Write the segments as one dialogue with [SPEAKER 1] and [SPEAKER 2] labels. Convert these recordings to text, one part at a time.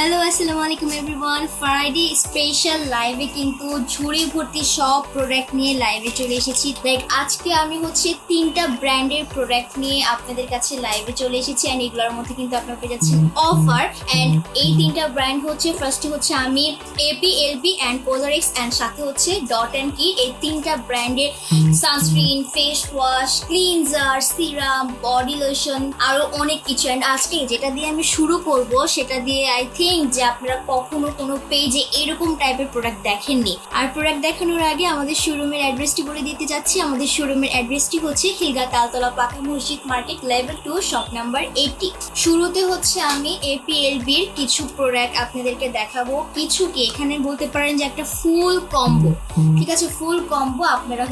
[SPEAKER 1] Hello আসসালামু আলাইকুম everyone. Friday special লাইভে কিন্তু ঝুড়ি ভর্তি সব প্রোডাক্ট নিয়ে লাইভে চলে এসেছি। লাইক আজকে আমি তিনটা ব্র্যান্ডের প্রোডাক্ট নিয়ে আপনাদের কাছে লাইভে চলে এসেছি অ্যান্ড এগুলোর মধ্যে কিন্তু আপনারা পেয়ে যাচ্ছেন অফার। অ্যান্ড এই তিনটা ব্র্যান্ড ফার্স্টে আমি এপিএলবি অ্যান্ড পোলারিক্স অ্যান্ড সাথে ডট অ্যান্ড কি। এই তিনটা ব্র্যান্ডের sunscreen, face wash, cleanser, serum, body lotion আরো অনেক কিছু। অ্যান্ড আজকে যেটা দিয়ে আমি শুরু করব সেটা দিয়ে আই থিঙ্ক যে আপনারা কখনো কোনো পেজে এরকম টাইপের প্রোডাক্ট দেখেননি। আর প্রোডাক্ট দেখানোর আগে আমাদের শোরুমের অ্যাড্রেসটি বলে দিতে যাচ্ছি। আমাদের শোরুমের অ্যাড্রেসটি খিলগা তালতলা পাকা মসজিদ মার্কেট লেভেল 2 শপ নাম্বার 80। শুরুতে আমি এপিএলবির কিছু প্রোডাক্ট আপনাদেরকে দেখাবো। কিছু কি এখানে বলতে পারেন যে একটা ফুল কম্বো, ঠিক আছে? ফুল কম্বো আপনারা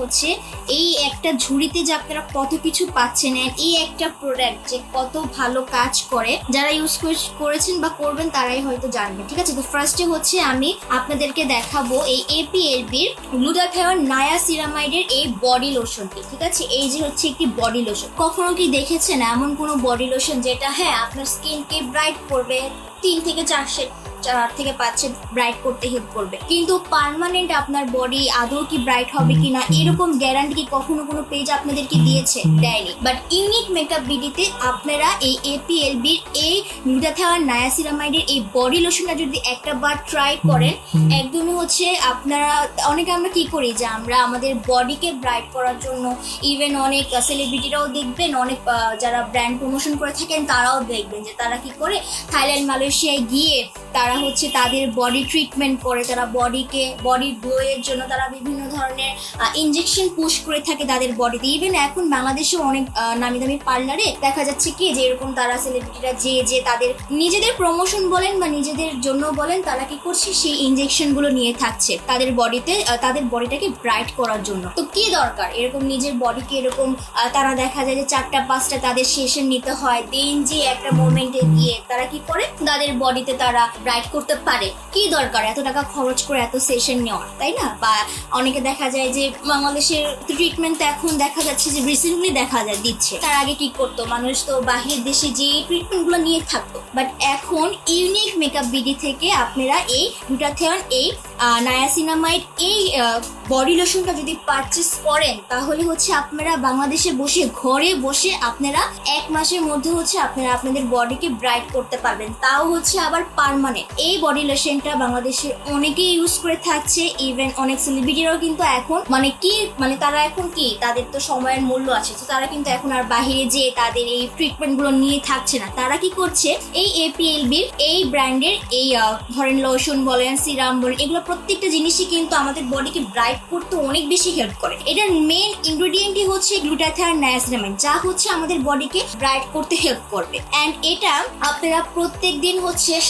[SPEAKER 1] এই একটা ঝুড়িতে যে আপনারা কত কিছু পাচ্ছেন, এই একটা প্রোডাক্ট যে কত ভালো কাজ করে, যারা ইউজ করেছেন বা করবেন তারাই হয়তো জানবে, ঠিক আছে? তো ফার্স্টে আমি আপনাদেরকে দেখাবো এই এপিএলবির গ্লুটাথিয়ন নায়াসিনামাইডের এই বডি লোশনটি, ঠিক আছে? এই যে একটি বডি লোশন। কখনো কি দেখেছেন এমন কোনো বডি লোশন যেটা আপনার স্কিনকে ব্রাইট করবে, 3 থেকে 4 থেকে 5 ব্রাইট করতে হেল্প করবে, কিন্তু পার্মানেন্ট আপনার বডি আদৌ কি ব্রাইট হবে কিনা এরকম গ্যারান্টি কি কখনো কোনো পেজ আপনাদেরকে দিয়েছে? দেয়নি। বাট ইউনিক মেকআপ বিডিতে আপনারা এই এপিএলবির এই গ্লুটাথিয়ন নায়াসিনামাইডের এই বডি লোশনটা যদি একটা বার ট্রাই করেন, একদমই আপনারা অনেকে আমরা কি করি যে আমরা আমাদের বডিকে ব্রাইট করার জন্য ইভেন অনেক সেলিব্রিটিরাও দেখবেন, অনেক যারা ব্র্যান্ড প্রমোশন করে থাকেন তারাও দেখবেন যে তারা কি করে থাইল্যান্ড, মালয়েশিয়ায় গিয়ে তারা তাদের বডি ট্রিটমেন্ট করে, তারা বডি গ্লো এর জন্য তারা বিভিন্ন ধরনের ইনজেকশন পুশ করে থাকে তাদের বডিতে। ইভেন এখন বাংলাদেশেও অনেক নামি দামি পার্লারে দেখা যাচ্ছে কি যে এরকম তারা সেলিব্রিটিরা যে তাদের নিজেদের প্রমোশন বলেন বা নিজেদের জন্য বলেন, তারা কি করছে সেই ইনজেকশন গুলো নিয়ে থাকছে তাদের বডিতে, তাদের বডিটাকে ব্রাইট করার জন্য। তো কি দরকার এরকম নিজের বডিকে এরকম তারা দেখা যায় যে 4টা-5টা তাদের সেশন নিতে হয়, দেন যে একটা মোমেন্টে গিয়ে তারা কি করে তাদের বডিতে তারা ব্রাইট করতে পারে। কি দরকার এত টাকা খরচ করে এত সেশন নেওয়ার, তাই না? বা অনেকে দেখা যায় যে বাংলাদেশের ট্রিটমেন্ট এখন দেখা যাচ্ছে যে রিসেন্টলি দেখা যায় দিচ্ছে। তার আগে কি করতো মানুষ, তো বাহিরের দেশে যে ট্রিটমেন্ট গুলো নিয়ে থাকতো। বাট এখন ইউনিক মেকআপ বিডি থেকে আপনারা এই গ্লুটাথিয়ন এই নায়াসিনামাইড এই বডি লোশনটা যদি পারচেস করেন তাহলে আপনারা বাংলাদেশে বসে ঘরে বসে আপনারা 1 মাসের মধ্যে আপনারা আপনাদের বডিকে ব্রাইট করতে পারবেন, তাও আবার পার্মানেন্ট। এই বডি লোশনটা বাংলাদেশের অনেকেই ইউজ করে থাকছে, ইভেন অনেক সেলিব্রিটিরাও কিন্তু এখন তারা এখন কি তাদের তো সময়ের মূল্য আছে, তো তারা কিন্তু এখন আর বাহিরে যেয়ে তাদের এই ট্রিটমেন্ট গুলো নিয়ে থাকছে না। তারা কি করছে এই এপিএলবির এই ব্র্যান্ডের এই ধরেন লোশন বলেন, সিরাম বলেন, এগুলো প্রত্যেকটা জিনিসই কিন্তু আমাদের বডিকে ব্রাইট করতে অনেক বেশি হেল্প করে। এটার মেইন ইনগ্রেডিয়েন্টই গ্লুটাথিয়ন নায়াসিনামাইড, যা আমাদের বডিকে ব্রাইট করতে হেল্প করবে। এন্ড এটা আপনারা প্রত্যেকদিন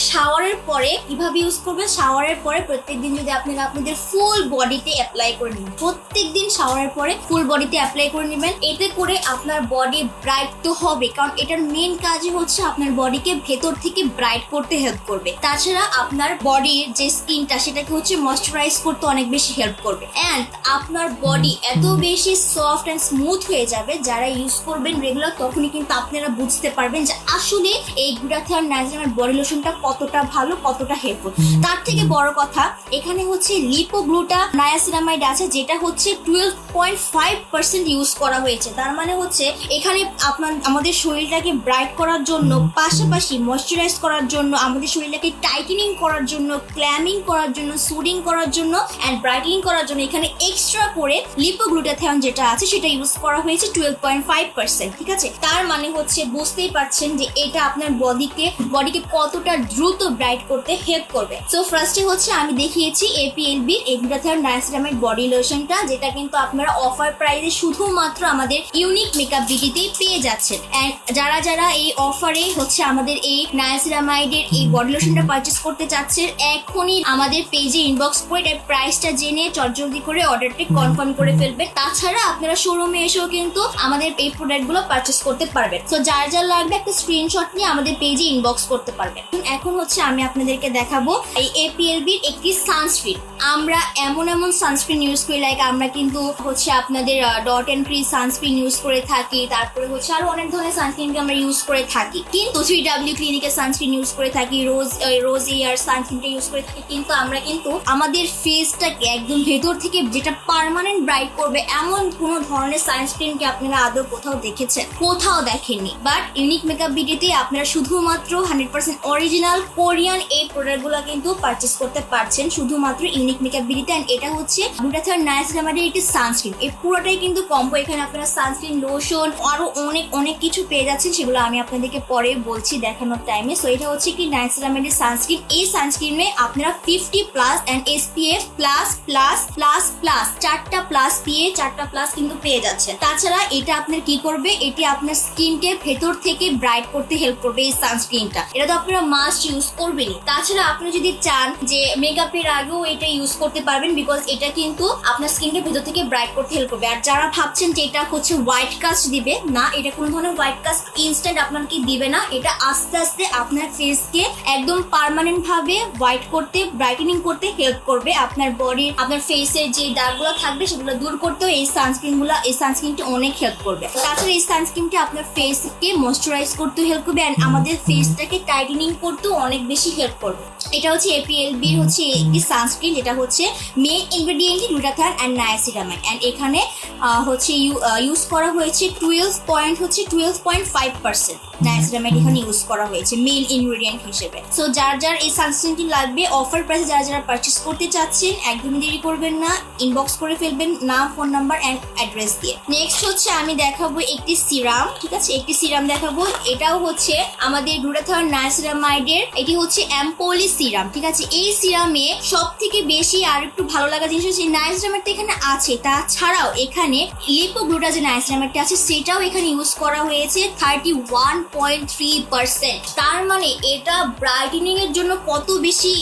[SPEAKER 1] শাওয়ারের পরে কিভাবে ইউজ করবেন, শাওয়ারের পরে প্রত্যেকদিন যদি আপনারা আপনাদের ফুল বডিতে অ্যাপ্লাই করে নেবেন, প্রত্যেকদিন শাওয়ারের পরে ফুল বডিতে অ্যাপ্লাই করে নেবেন, এতে করে আপনার বডি ব্রাইট তো হবে, কারণ এটার মেইন কাজই আপনার বডিকে ভেতর থেকে ব্রাইট করতে হেল্প করবে। তাছাড়া আপনার বডির যে স্কিনটা সেটাকে ময়শ্চারাইজ করতে অনেক বেশি হেল্প করবে। এন্ড আপনার বডি এত বেশি সফট এন্ড স্মুথ হয়ে যাবে, যারা ইউজ করবেন রেগুলার তখনই কিন্তু আপনারা বুঝতে পারবেন যে আসলে এই গ্লুটাথিয়ন নায়াসিনামাইড বডি লোশনটা কতটা ভালো, কতটা হেল্পফুল। তার থেকে বড় কথা এখানে লিপোগ্লুটা নায়াসিনামাইড আছে, যেটা 12.5% ইউজ করা হয়েছে। তার মানে এখানে আমাদের শরীরটাকে ব্রাইট করার জন্য পাশাপাশি ময়শ্চারাইজ করার জন্য, আমাদের শরীরটাকে টাইটেনিং করার জন্য, ক্ল্যামিং করার জন্য, সুডিং করার জন্য এন্ড ব্রাইটেনিং করার জন্য এখানে এক্সট্রা করে লিপোগ্লুটাথিয়ন যেটা আছে সেটা ইউজ করা হয়েছে 12.5%, ঠিক আছে? তার মানে বুঝতেই পারছেন যে এটা আপনার বডিকে কতটা দ্রুত ব্রাইট করতে হেল্প করবে। সো ফার্স্টে আমি দেখিয়েছি এপিএলবির এই গ্লুটাথিয়ন নায়াসিনামাইড বডি লোশনটা, যেটা কিন্তু আপনারা অফার প্রাইসে শুধুমাত্র আমাদের ইউনিক মেকআপ বিডিতেই পেয়ে যাচ্ছেন। এন্ড যারা এই অফারে আমাদের এই নায়াসিনামাইডের এই বডি লোশনটা পারচেস করতে চাচ্ছেন, এখনই আমাদের পেজে ইনবক্স করে এটার প্রাইসটা জেনে চটজলদি করে অর্ডারটা কনফার্ম করে ফেলবেন। তাছাড়া আপনারা শোরুমে এসেও কিন্তু আমাদের এই প্রোডাক্টগুলো পারচেস করতে পারবেন। তো যার যার লাগবে একটা স্ক্রিনশট নিয়ে আমাদের পেজে ইনবক্স করতে পারবেন। এখন হচ্ছে আমি আপনাদেরকে দেখাবো এই এপিএলবির একটি সানস্ক্রিন। আমরা এমন সানস্ক্রিন ইউজ করি, লাইক আমরা কিন্তু হচ্ছে আপনাদের ডট এন্ড ক্রি সানস্ক্রিন ইউজ করে থাকি, তারপরে হচ্ছে আরো অনেক ধরনের সানস্ক্রিনকে আমরা ইউজ করে থাকি, কিন্তু 3W ক্লিনিকের সানস্ক্রিন ইউজ করে থাকি, রোজ এয়ার সানস্ক্রিনটা ইউজ করে থাকি। কিন্তু আমরা কিন্তু আমাদের ফেসটাকে একদম ভেতর থেকে যেটা পার্মানেন্ট ব্রাইট করবে এমন কোনো ধরনের সানস্ক্রিনকে আপনারা আদৌ কোথাও দেখেছেন? কোথাও দেখেননি। বাট ইউনিক মেকআপ বিউটিতে আপনারা শুধুমাত্র 100% অরিজিনাল কোরিয়ান এই প্রোডাক্টগুলো কিন্তু পারচেস করতে পারছেন শুধুমাত্র ইউনিক মেকআপ বিউটিতে। এন্ড এটা হচ্ছে গ্লুটাথিয়ন নায়াসিনামাইডের একটি সানস্ক্রিন। এই পুরোটাই কিন্তু কম্বো। এখানে আপনারা সানস্ক্রিন, লোশন, আরো অনেক কিছু পেয়ে যাচ্ছেন, সেগুলো আমি আপনাদেরকে পরে বলছি দেখানোর টাইমে। সো এটা হচ্ছে কি নায়াসিনামাইডের সানস্ক্রিন। এই সানস্ক্রিনে আপনারা 50+ এন্ড SPF প্লাস চারটা প্লাস কিন্তু পেয়ে যাচ্ছেন। তাছাড়া এটা আপনার কি করবে, এটি আপনার স্কিনকে ভেতর থেকে ব্রাইট করতে হেল্প করবে এই সানস্ক্রিনটা। এটা তো আপনারা মাস্ট ইউজ করবেনই। তাছাড়া আপনি যদি চান যে মেকআপের আগেও এটা ইউজ করতে পারবেন, বিকজ এটা কিন্তু আপনার স্কিনকে ভেতর থেকে ব্রাইট করতে হেল্প করবে। আর যারা ভাবছেন যে এটা হচ্ছে হোয়াইট কাস্ট দিবে, না, এটা কোনো ধরনের হোয়াইট কাস্ট ইনস্ট্যান্ট আপনাকে দিবে না। এটা আস্তে আস্তে আপনার ফেসকে একদম পার্মানেন্ট ভাবে হোয়াইট করতে, ব্রাইটেনিং করতে হেল্প করবে। আপনার বডির, আপনার ফেসের যে দাগগুলো থাকবে সেগুলো দূর করতেও এই সানস্ক্রিনটি অনেক হেল্প করবে। তাছাড়া এই সানস্ক্রিনটি আপনার ফেসকে ময়শ্চারাইজ করতে হেল্প করবে এন্ড আমাদের ফেসটাকে টাইটেনিং করতেও অনেক বেশি হেল্প করবে। এটা হচ্ছে এপিএলবি হচ্ছে একটি সানস্ক্রিন, যেটা হচ্ছে main ingredient glutathione and niacinamide. And এখানে হচ্ছে ইউজ করা হয়েছে 12.5% নায়াসিনামাইড এখানে ইউজ করা হয়েছে মেইন ইনগ্রেডিয়েন্ট হিসেবে। সো যার যার এই সানস্ক্রিনটি লাগবে অফার প্রাইসে যারা পারচেস করতে চাচ্ছেন একদমই দেরি করবেন না, ইনবক্স করে ফেলবেন নাম, ফোন নাম্বার এন্ড অ্যাড্রেস দিয়ে। নেক্সট হচ্ছে আমি দেখাবো একটি সিরাম, ঠিক আছে, একটি সিরাম দেখাবো। এটাও হচ্ছে আমাদের গ্লুটাথিয়ন নায়াসিনামাইডের, এটি হচ্ছে অ্যাম্পোলি সিরাম, ঠিক আছে। এই সিরামে সব থেকে বেশি আর একটু ভালো লাগা জিনিস হচ্ছে নায়াসিনামাইডটা এখানে আছে, তাছাড়াও এখানে লিপোগ্লুটা যে নায়াসিনামাইডটা আছে সেটাও এখানে ইউজ করা হয়েছে 31.3%। তার মানে এটা ব্রাইটেনিং এর জন্য কত বেশি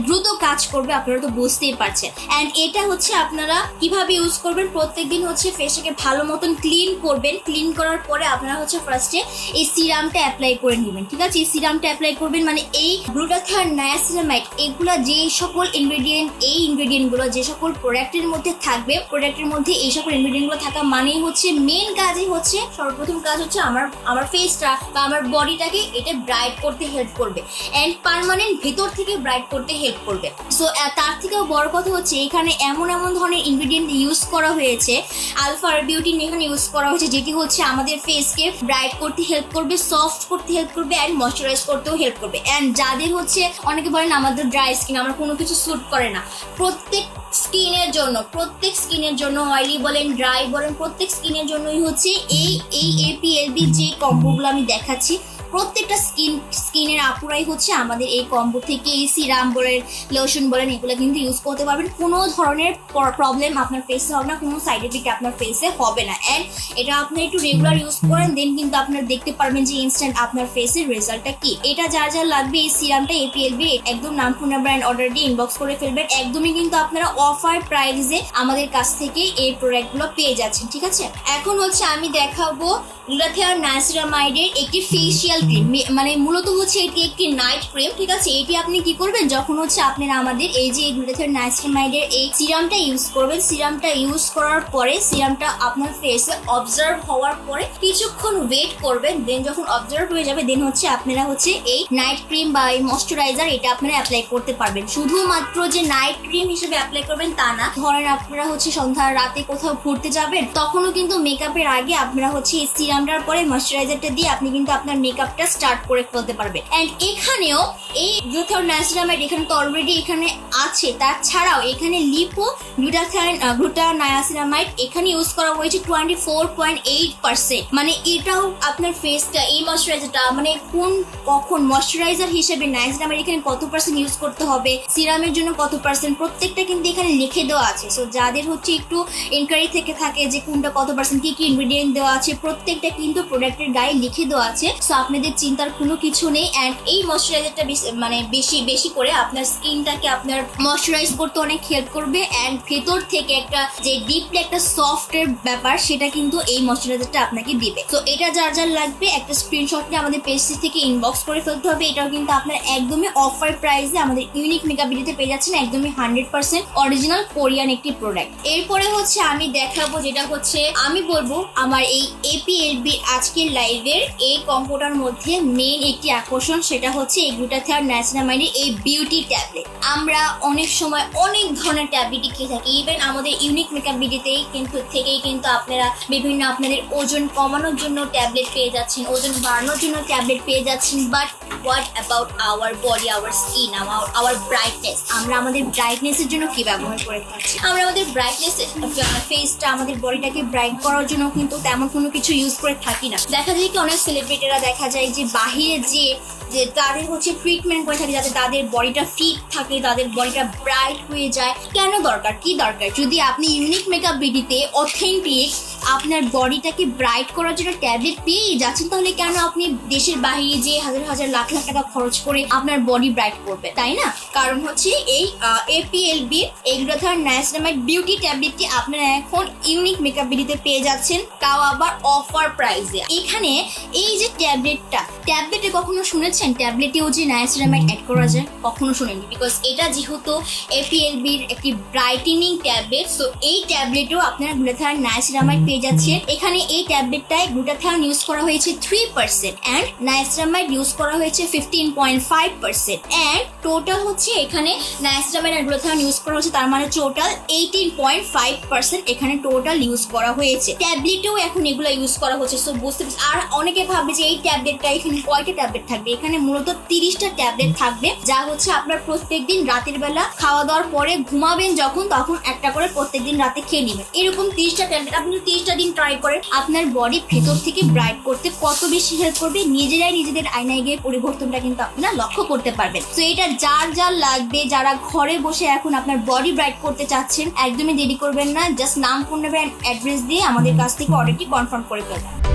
[SPEAKER 1] দ্রুত কাজ করবে আপনারা তো বুঝতেই পারছেন। এন্ড এটা হচ্ছে আপনারা কিভাবে ইউজ করবেন, প্রত্যেকদিন হচ্ছে ফেসটাকে ভালো মতন ক্লিন করবেন। ক্লিন করার পরে আপনারা হচ্ছে ফার্স্টে এই সিরামটা অ্যাপ্লাই করে নেবেন, ঠিক আছে। এই সিরামটা অ্যাপ্লাই করবেন এই গ্লুটাথিয়ন নায়াসিনামাইড এগুলা যে সকল ইনগ্রেডিয়েন্ট, এই ইনগ্রেডিয়েন্টগুলো যে সকল প্রোডাক্টের মধ্যে থাকবে, প্রোডাক্টের মধ্যে এই সকল ইনগ্রেডিয়েন্টগুলো থাকা মানেই হচ্ছে মেইন কাজই হচ্ছে, সর্বপ্রথম কাজ হচ্ছে আমার ফেসটা বা আমার বডিটাকে এটা ব্রাইট করতে হেল্প করবে এন্ড পার্মানেন্ট ভেতর থেকে ব্রাইট করতে হেল্প করবে। সো তার থেকেও বড় কথা হচ্ছে এখানে এমন ধরনের ইনগ্রেডিয়েন্ট ইউজ করা হয়েছে, আলফা বিউটিন এখানে ইউজ করা হয়েছে, যেটি হচ্ছে আমাদের ফেসকে ব্রাইট করতে হেল্প করবে, সফট করতে হেল্প করবে এন্ড ময়শ্চারাইজ করতেও হেল্প করবে। এন্ড যাদের হচ্ছে অনেকে বলেন আমাদের ড্রাই স্কিন, আমার কোনো কিছু স্যুট করে না, প্রত্যেক স্কিনের জন্য অয়েলি বলেন, ড্রাই বলেন, প্রত্যেক স্কিনের জন্যই হচ্ছে এই এপিএলবি যে কম্বোগুলো আমি দেখাচ্ছি, প্রত্যেকটা স্কিনের আপুরাই হচ্ছে আমাদের এই কম্বো থেকে এই সিরাম বলেন, লোশন বলেন, এগুলো কিন্তু ইউজ করতে পারবেন। কোনো ধরনের প্রবলেম আপনার ফেসে হবে না, কোনো সাইড এফেক্ট আপনার ফেসে হবে না। এন্ড এটা আপনি একটু রেগুলার ইউজ করেন, দেন কিন্তু আপনারা দেখতে পারবেন যে ইনস্ট্যান্ট আপনার ফেসের রেজাল্টটা কি। এটা যার লাগবে এই সিরামটা এপিএলবি একদম নাম, ফোন নাম্বার এন্ড অর্ডার দিয়ে ইনবক্স করে ফেলবেন। একদমই কিন্তু আপনারা অফার প্রাইসে আমাদের কাছ থেকে এই প্রোডাক্টগুলো পেয়ে যাচ্ছেন, ঠিক আছে। এখন হচ্ছে আমি দেখাবো গ্লুটাথিয়ন নায়াসিনামাইডের একটি ফেসিয়াল ক্রিম, মূলত হচ্ছে এটি একটি নাইট ক্রিম, ঠিক আছে। এটি আপনি কি করবেন, যখন হচ্ছে আপনারা আমাদের এই যে গ্লুটাথিয়ন নায়াসিনামাইডের এই সিরামটা ইউজ করবেন, সিরামটা ইউজ করার পরে সিরামটা আপনার ফেসে অবজার্ভ হওয়ার পরে কিছুক্ষণ ওয়েট করবেন, দেন যখন অবজার্ভ হয়ে যাবে দেন হচ্ছে আপনারা হচ্ছে এই নাইট ক্রিম বা এই ময়শ্চারাইজার এটা আপনারা অ্যাপ্লাই করতে পারবেন। শুধুমাত্র যে নাইট ক্রিম হিসেবে অ্যাপ্লাই করবেন তা না, ধরেন আপনারা হচ্ছে সন্ধ্যা রাতে কোথাও ঘুরতে যাবেন, তখনও কিন্তু মেকআপের আগে আপনারা হচ্ছে এই সিরামটার পরে ময়শ্চারাইজারটা দিয়ে আপনি কিন্তু আপনার মেকআপটা স্টার্ট করে ফেলতে পারবেন। এন্ড এখানেও এই গ্লুটাথিয়ন নায়াসিনামাইড এখানে তো অলরেডি এখানে আছে, তাছাড়াও এখানে গ্লুটা নায়াসিনামাইড এখানে ইউজ করা হয়েছে 24.8%। এটাও আপনার ফেসটা, এই ময়শ্চারাইজারটা কখন ময়শ্চারাইজার হিসেবে নায়াসিনামাইড এখানে কত পার্সেন্ট ইউজ করতে হবে, সিরামের জন্য কত পার্সেন্ট, প্রত্যেকটা কিন্তু এখানে লিখে দেওয়া আছে। সো যাদের হচ্ছে একটু ইনকোয়ারি থেকে থাকে যে কোনটা কত পার্সেন্ট, কি ইনগ্রেডিয়েন্ট দেওয়া আছে, প্রত্যেকটা কিন্তু প্রোডাক্টের গায়ে লিখে দেওয়া আছে। সো আপনি আপনাদের চিন্তার কোনো কিছু নেই। অ্যান্ড এই ময়শ্চারাইজারটা বেশি করে আপনার স্কিনটাকে আপনার ময়শ্চারাইজ করতে অনেক হেল্প করবে। অ্যান্ড ভেতর থেকে একটা যে ডিপলি একটা সফটের ব্যাপার সেটা কিন্তু এই ময়শ্চারাইজারটা আপনাকে দিবে। তো এটা যার যার লাগবে একটা স্ক্রিনশট নিয়ে আমাদের পেজ থেকে ইনবক্স করে ফেলতে হবে। এটাও কিন্তু আপনার একদমই অফার প্রাইসে আমাদের ইউনিক মেকআপ বিডিতে পেয়ে যাচ্ছেন, একদমই 100% অরিজিনাল কোরিয়ান একটি প্রোডাক্ট। এরপরে হচ্ছে আমি দেখাবো যেটা হচ্ছে আমি বলবো আমার এই APLB আজকের লাইভের এই কম্বোটার মধ্যে মেইন একটি আকর্ষণ, সেটা হচ্ছে এই গ্লুটাথিয়ন নাইসিনামাইডের এই বিউটি ট্যাবলেট। আমরা অনেক সময় অনেক ধরনের ট্যাবলেটই খেয়ে থাকি, ইভেন আমাদের ইউনিক মেকআপ বিডিতেই কিন্তু আপনারা বিভিন্ন আপনাদের ওজন কমানোর জন্য ট্যাবলেট পেয়ে যাচ্ছেন, ওজন বাড়ানোর জন্য ট্যাবলেট পেয়ে যাচ্ছেন। But what about our body, our skin, our brightness? আমরা আমাদের ব্রাইটনেসের জন্য কি ব্যবহার করে থাকছি? আমরা আমাদের ব্রাইটনেস ফেসটা, আমাদের বডিটাকে ব্রাইট করার জন্য কিন্তু তেমন কোনো কিছু ইউজ করে থাকি না। দেখা যায় কি অনেক সেলিব্রিটিরা দেখা যায় যে বাহিরে যে তাদের হচ্ছে ট্রিটমেন্ট করে থাকে যাতে তাদের বডিটা ফিট থাকে, তাদের বডিটা ব্রাইট হয়ে যায়। কেন দরকার? কি দরকার? যদি আপনি ইউনিক মেকআপ বিডিতে অথেন্টিক আপনার বডিটাকে ব্রাইট করার জন্য ট্যাবলেট পেয়ে যাচ্ছেন, তাহলে কেন আপনি দেশের বাইরে যে হাজার হাজার লাখ লাখ টাকা খরচ করে আপনার বডি ব্রাইট করবে, তাই না? কারণ হচ্ছে এই APLB এই গ্লুটাথিয়ন নাইসিনামাইড বিউটি ট্যাবলেটটি আপনারা এখন ইউনিক মেকআপ বিডিতে পেয়ে যাচ্ছেন, তাও আবার অফার প্রাইসে। এখানে এই যে ট্যাবলেটে কখনো শুনেছেন ট্যাবলেটেও যে নাইসিনামাইড অ্যাড করা যায়? কখনো শুনেনি, বিকজ এটা যেহেতু APLBর একটি ব্রাইটেনিং ট্যাবলেট, সো এই ট্যাবলেটেও আপনারা গ্লুটাথিয়ন নাইসিনামাইড পেয়ে যাচ্ছেন। এখানে এই ট্যাবলেটটায় গ্লুটাথিয়ন ইউজ করা হয়েছে 3% অ্যান্ড নাইসিনামাইড ইউজ করা হয়েছে 15.5%। অ্যান্ড টোটাল হচ্ছে এখানে নাইসিনামাইড আর গ্লুটাথিয়ন ইউজ করা হচ্ছে, তার মানে টোটাল 18.5% এখানে টোটাল ইউজ করা হয়েছে। ট্যাবলেটেও এখন এগুলো ইউজ করা হচ্ছে। সো বুঝতে পারছি। আর অনেকে ভাববে যে এই ট্যাবলেটটা এখানে কয়টা ট্যাবলেট থাকবে? এখানে মূলত 30টা ট্যাবলেট থাকবে, যা হচ্ছে আপনার প্রত্যেকদিন রাতের বেলা খাওয়া দাওয়ার পরে ঘুমাবেন যখন, তখন একটা করে প্রত্যেকদিন রাতে খেয়ে নেবেন। এরকম 30টা ট্যাবলেট আপনি 30টা দিন ট্রাই করেন, আপনার বডি ভেতর থেকে ব্রাইট করতে কত বেশি হেল্প করবে। নিজেরাই নিজেদের আয়নায় গিয়ে পরিবর্তনটা কিন্তু আপনারা লক্ষ্য করতে পারবেন। তো এটা যার যার লাগবে, যারা ঘরে বসে এখন আপনার বডি ব্রাইট করতে চাচ্ছেন, একদমই দেরি করবেন না, জাস্ট নাম, ফোন নাম্বার, অ্যাড্রেস দিয়ে আমাদের কাছ থেকে অর্ডারটি কনফার্ম করে ফেলবেন।